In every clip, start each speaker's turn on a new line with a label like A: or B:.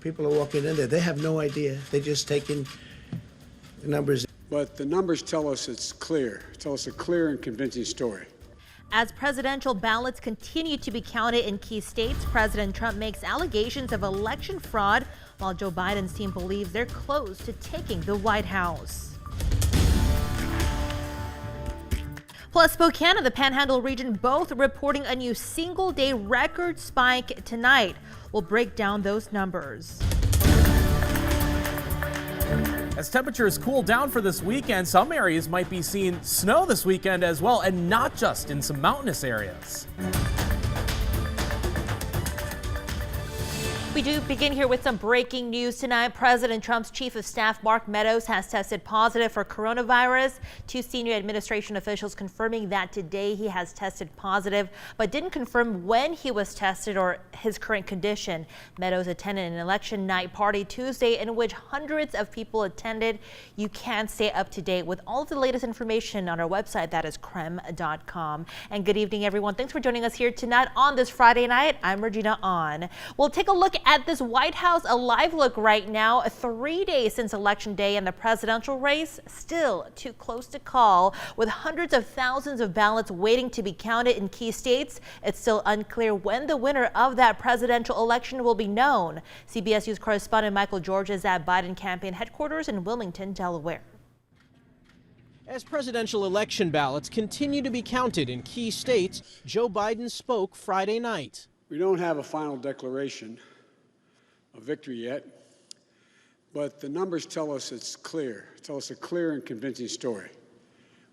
A: People are walking in there. They have no idea. They're just taking the numbers.
B: But the numbers tell us it's clear. Tell us a clear and convincing story.
C: As presidential ballots continue to be counted in key states, President Trump makes allegations of election fraud, while Joe Biden's team believes they're close to taking the White House. Plus, Spokane and the Panhandle region both reporting a new single-day record spike tonight. We'll break down those numbers.
D: As temperatures cool down for this weekend, some areas might be seeing snow this weekend as well, and not just in some mountainous areas.
C: We do begin here with some breaking news tonight. President Trump's chief of staff, Mark Meadows, has tested positive for coronavirus. Two senior administration officials confirming that today he has tested positive, but didn't confirm when he was tested or his current condition. Meadows attended an election night party Tuesday in which hundreds of people attended. You can stay up to date with all of the latest information on our website. That is KREM.com. And good evening, everyone. Thanks for joining us here tonight on this Friday night. I'm Regina Ahn. We'll take a look at this White House a live look right now, 3 days since Election Day, and the presidential race still too close to call. With hundreds of thousands of ballots waiting to be counted in key states, it's still unclear when the winner of that presidential election will be known. CBS News correspondent Michael George is at Biden campaign headquarters in Wilmington, Delaware.
E: As presidential election ballots continue to be counted in key states, Joe Biden spoke Friday night.
B: We don't have a final declaration of victory yet, but the numbers tell us it's clear. Tell us a clear and convincing story.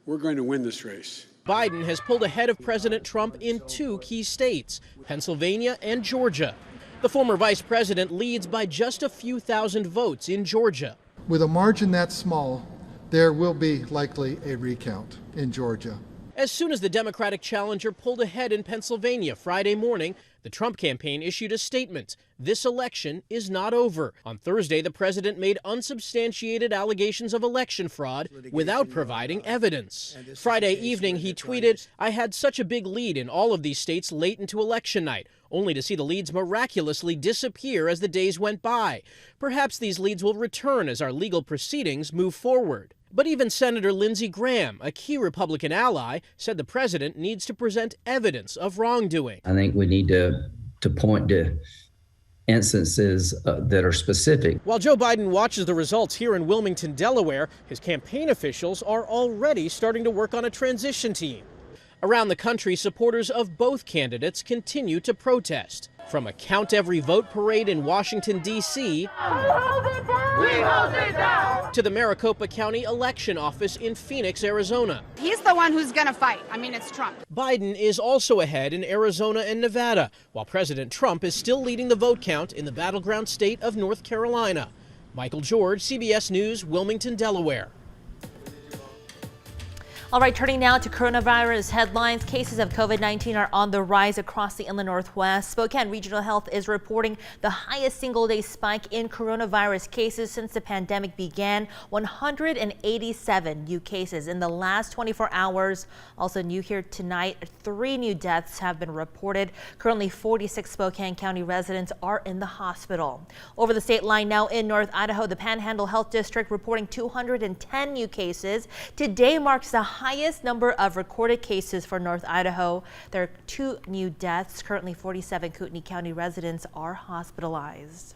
B: We're going to win this race.
E: Biden has pulled ahead of President Trump in two key states, Pennsylvania and Georgia. The former vice president leads by just a few thousand votes in Georgia.
F: With a margin that small, there will be likely a recount in Georgia.
E: As soon as the Democratic challenger pulled ahead in Pennsylvania Friday morning, the Trump campaign issued a statement. This election is not over. On Thursday, the president made unsubstantiated allegations of election fraud without providing evidence. Friday evening, he tweeted, "I had such a big lead in all of these states late into election night, only to see the leads miraculously disappear as the days went by. Perhaps these leads will return as our legal proceedings move forward." But even Senator Lindsey Graham, a key Republican ally, said the president needs to present evidence of wrongdoing.
G: I think we need to point to instances that are specific.
E: While Joe Biden watches the results here in Wilmington, Delaware, his campaign officials are already starting to work on a transition team. Around the country, supporters of both candidates continue to protest. From a Count Every Vote parade in Washington, D.C., to the Maricopa County Election Office in Phoenix, Arizona.
H: He's the one who's going to fight. I mean, it's Trump.
E: Biden is also ahead in Arizona and Nevada, while President Trump is still leading the vote count in the battleground state of North Carolina. Michael George, CBS News, Wilmington, Delaware.
C: All right, turning now to coronavirus headlines. Cases of COVID-19 are on the rise across the inland Northwest. Spokane Regional Health is reporting the highest single-day spike in coronavirus cases since the pandemic began. 187 new cases in the last 24 hours. Also new here tonight, 3 new deaths have been reported. Currently, 46 Spokane County residents are in the hospital. Over the state line now in North Idaho, the Panhandle Health District reporting 210 new cases. Today marks the highest number of recorded cases for North Idaho. There are 2 new deaths. Currently, 47 Kootenai County residents are hospitalized.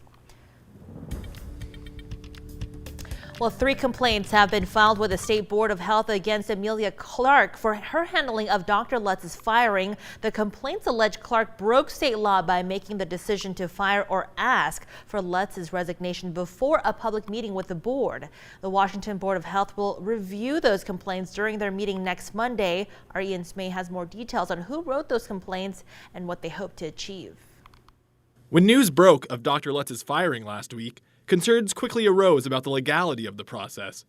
C: Well, 3 complaints have been filed with the State Board of Health against Amelia Clark for her handling of Dr. Lutz's firing. The complaints allege Clark broke state law by making the decision to fire or ask for Lutz's resignation before a public meeting with the board. The Washington Board of Health will review those complaints during their meeting next Monday. Our Ian Smay has more details on who wrote those complaints and what they hope to achieve.
I: When news broke of Dr. Lutz's firing last week, concerns quickly arose about the legality of the process.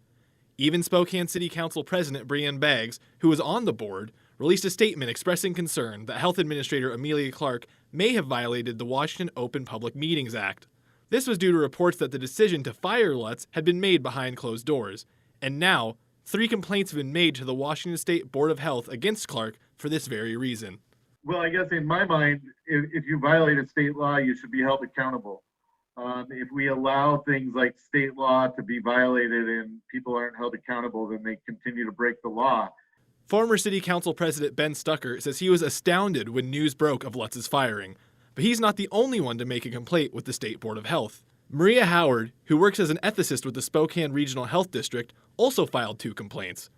I: Even Spokane City Council President Brianne Beggs, who was on the board, released a statement expressing concern that Health Administrator Amelia Clark may have violated the Washington Open Public Meetings Act. This was due to reports that the decision to fire Lutz had been made behind closed doors. And now, 3 complaints have been made to the Washington State Board of Health against Clark for this very reason.
J: Well, I guess in my mind, if you violated state law, you should be held accountable. If we allow things like state law to be violated and people aren't held accountable, then they continue to break the law.
I: Former City Council President Ben Stucker says he was astounded when news broke of Lutz's firing. But he's not the only one to make a complaint with the State Board of Health. Maria Howard, who works as an ethicist with the Spokane Regional Health District, also filed 2 complaints.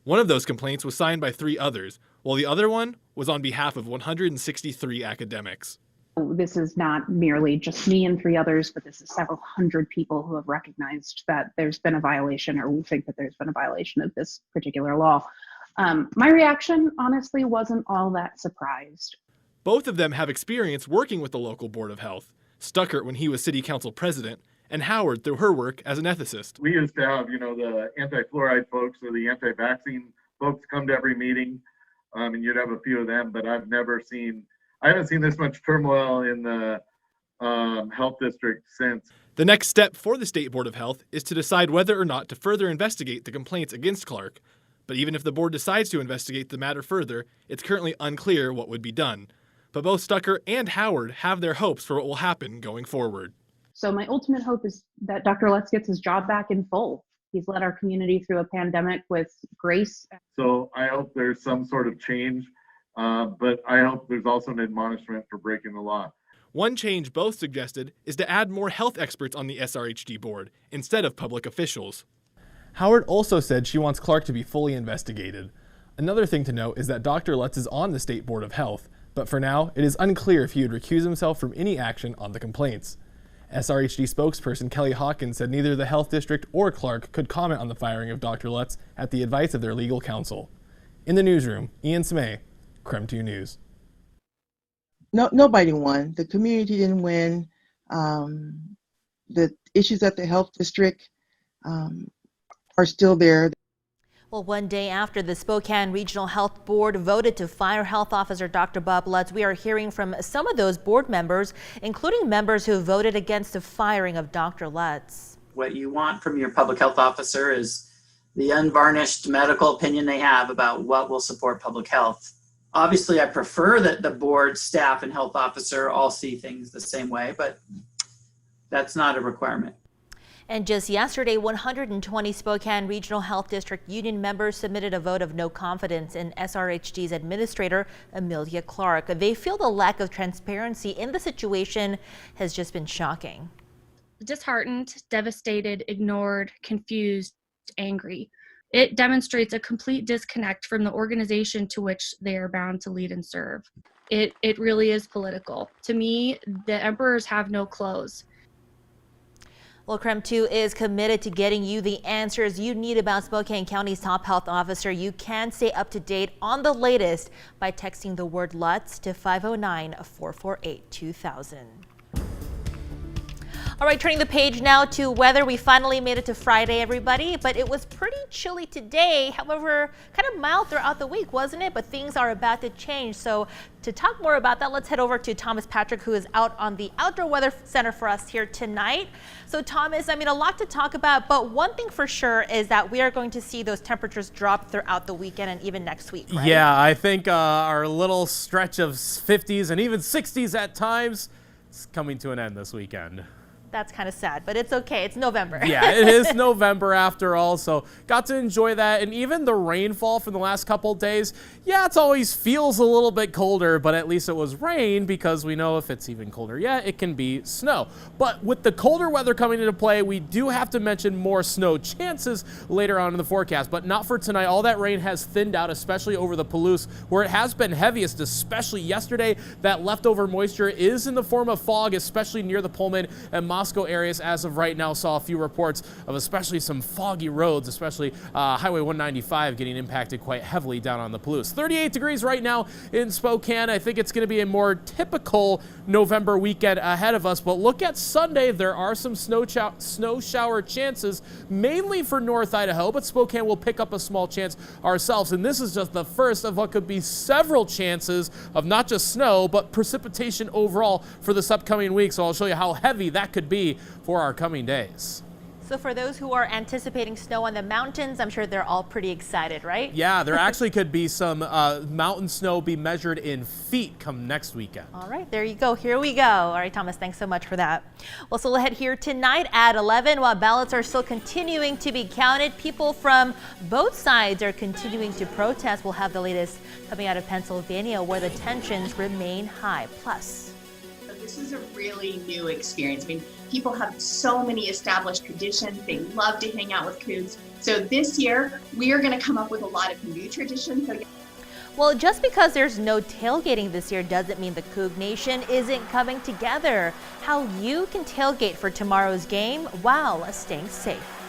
I: One of those complaints was signed by 3 others, while the other one was on behalf of 163 academics.
K: This is not merely just me and 3 others, but this is several hundred people who have recognized that there's been a violation, or we think that there's been a violation of this particular law. My reaction, honestly, wasn't all that surprised.
I: Both of them have experience working with the local Board of Health, Stuckert when he was City Council President, and Howard through her work as an ethicist.
J: We used to have, the anti-fluoride folks or the anti-vaccine folks come to every meeting, and you'd have a few of them, but I haven't seen this much turmoil in the health district since.
I: The next step for the State Board of Health is to decide whether or not to further investigate the complaints against Clark. But even if the board decides to investigate the matter further, it's currently unclear what would be done. But both Stucker and Howard have their hopes for what will happen going forward.
K: So my ultimate hope is that Dr. Lutz gets his job back in full. He's led our community through a pandemic with grace.
J: So I hope there's some sort of change, but I hope there's also an admonishment for breaking the law.
I: One change both suggested is to add more health experts on the SRHD board instead of public officials. Howard also said she wants Clark to be fully investigated. Another thing to note is that Dr. Lutz is on the State Board of Health, but for now, it is unclear if he would recuse himself from any action on the complaints. SRHD spokesperson Kelly Hawkins said neither the Health District or Clark could comment on the firing of Dr. Lutz at the advice of their legal counsel. In the newsroom, Ian Smay, KREM 2 News.
L: No, nobody won. The community didn't win. The issues at the Health District are still there.
C: Well, one day after the Spokane Regional Health Board voted to fire Health Officer Dr. Bob Lutz, we are hearing from some of those board members, including members who voted against the firing of Dr. Lutz.
M: What you want from your public health officer is the unvarnished medical opinion they have about what will support public health. Obviously, I prefer that the board, staff, and health officer all see things the same way, but that's not a requirement.
C: And just yesterday, 120 Spokane Regional Health District Union members submitted a vote of no confidence in SRHD's administrator, Amelia Clark. They feel the lack of transparency in the situation has just been shocking.
N: Disheartened, devastated, ignored, confused, angry. It demonstrates a complete disconnect from the organization to which they are bound to lead and serve. It really is political. To me, the emperors have no clothes.
C: Well, KREM 2 is committed to getting you the answers you need about Spokane County's top health officer. You can stay up to date on the latest by texting the word Lutz to 509-448-2000. All right, turning the page now to weather. We finally made it to Friday, everybody, but it was pretty chilly today. However, kind of mild throughout the week, wasn't it? But things are about to change. So to talk more about that, let's head over to Thomas Patrick, who is out on the Outdoor Weather Center for us here tonight. So Thomas, a lot to talk about, but one thing for sure is that we are going to see those temperatures drop throughout the weekend and even next week, right?
D: Yeah, I think our little stretch of 50s and even 60s at times is coming to an end this weekend.
C: That's kind of sad, but it's okay. It's November.
D: Yeah, it is November after all, so got to enjoy that. And even the rainfall from the last couple of days, yeah, it always feels a little bit colder, but at least it was rain, because we know if it's even colder yet, it can be snow. But with the colder weather coming into play, we do have to mention more snow chances later on in the forecast, but not for tonight. All that rain has thinned out, especially over the Palouse, where it has been heaviest, especially yesterday. That leftover moisture is in the form of fog, especially near the Pullman and Moscow areas. As of right now, saw a few reports of especially some foggy roads, especially Highway 195 getting impacted quite heavily down on the Palouse. 38 degrees right now in Spokane. I think it's going to be a more typical November weekend ahead of us, but look at Sunday. There are some snow shower chances, mainly for North Idaho, but Spokane will pick up a small chance ourselves, and this is just the first of what could be several chances of not just snow, but precipitation overall for this upcoming week. So I'll show you how heavy that could be for our coming days.
C: So for those who are anticipating snow on the mountains, I'm sure they're all pretty excited, right?
D: Yeah, there actually could be some mountain snow be measured in feet come next weekend.
C: All right, there you go. Here we go. All right, Thomas, thanks so much for that. Well, so ahead here tonight at 11, while ballots are still continuing to be counted, people from both sides are continuing to protest. We'll have the latest coming out of Pennsylvania, where the tensions remain high. Plus,
O: this is a really new experience. I mean, people have so many established traditions. They love to hang out with Cougs. So this year, we are going to come up with a lot of new traditions. So
C: well, just because there's no tailgating this year doesn't mean the Coug Nation isn't coming together. How you can tailgate for tomorrow's game while staying safe.